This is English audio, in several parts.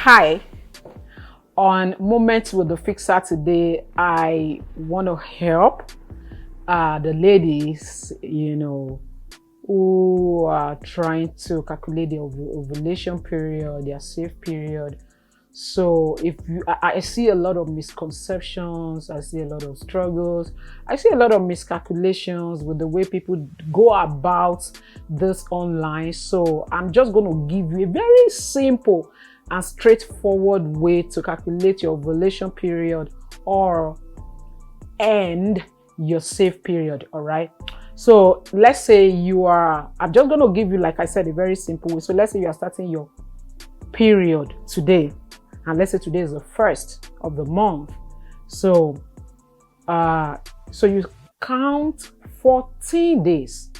Hi, on Moments with the Fixer today, I want to help the ladies, who are trying to calculate their ovulation period, their safe period. So I see a lot of misconceptions, I see a lot of struggles, I see a lot of miscalculations with the way people go about this online. So I'm just going to give you a very simple and straightforward way to calculate your ovulation period or end your safe period. All right. So let's say I'm just going to give you, like I said, a very simple way. So let's say you are starting your period today, and let's say today is the 1st of the month. So you count 14 days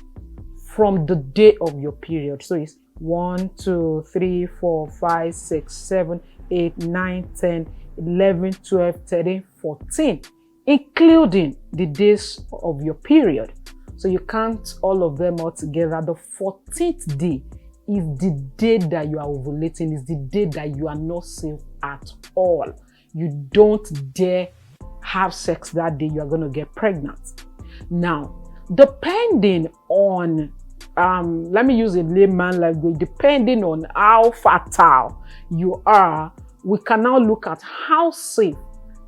from the day of your period. So it's 1, 2, 3, 4, 5, 6, 7, 8, 9, 10, 11, 12, 13, 14, including the days of your period. So you count all of them all together. The 14th day is the day that you are ovulating, is the day that you are not safe at all. You don't dare have sex that day. You are going to get pregnant. Now, depending on let me use a layman language, depending on how fertile you are, we can now look at how safe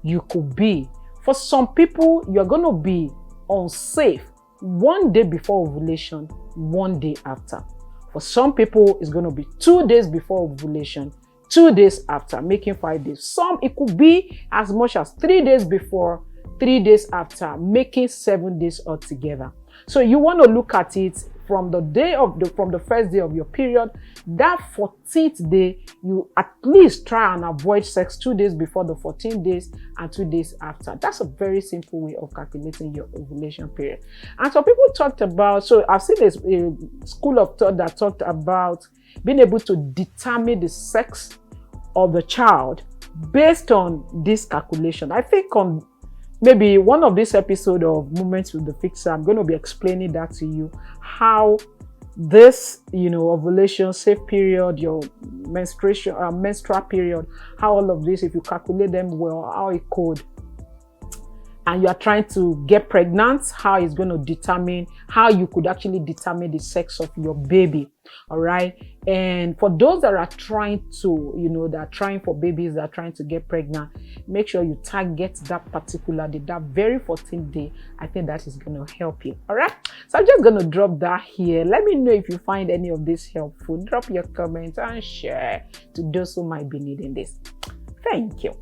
you could be. For some people, you're going to be unsafe 1 day before ovulation, 1 day after. For some people, it's going to be 2 days before ovulation, 2 days after, making 5 days. Some, it could be as much as 3 days before, 3 days after, making 7 days altogether. So you want to look at it from the first day of your period. That 14th day, you at least try and avoid sex 2 days before the 14 days and 2 days after. That's a very simple way of calculating your ovulation period. And so people talked about, so I've seen a school of thought that talked about being able to determine the sex of the child based on this calculation. I think on maybe one of this episode of Moments with the Fixer, I'm going to be explaining that to you, how this, ovulation, safe period, your menstrual period, how all of this, if you calculate them well, how it could, and you are trying to get pregnant, how it's going to determine, how you could actually determine the sex of your baby. All right. And for those that are trying to, that are trying for babies, that are trying to get pregnant, make sure you target that particular day, that very 14th day. I think that is going to help you. All right. So I'm just going to drop that here. Let me know if you find any of this helpful. Drop your comments and share to those who might be needing this. Thank you.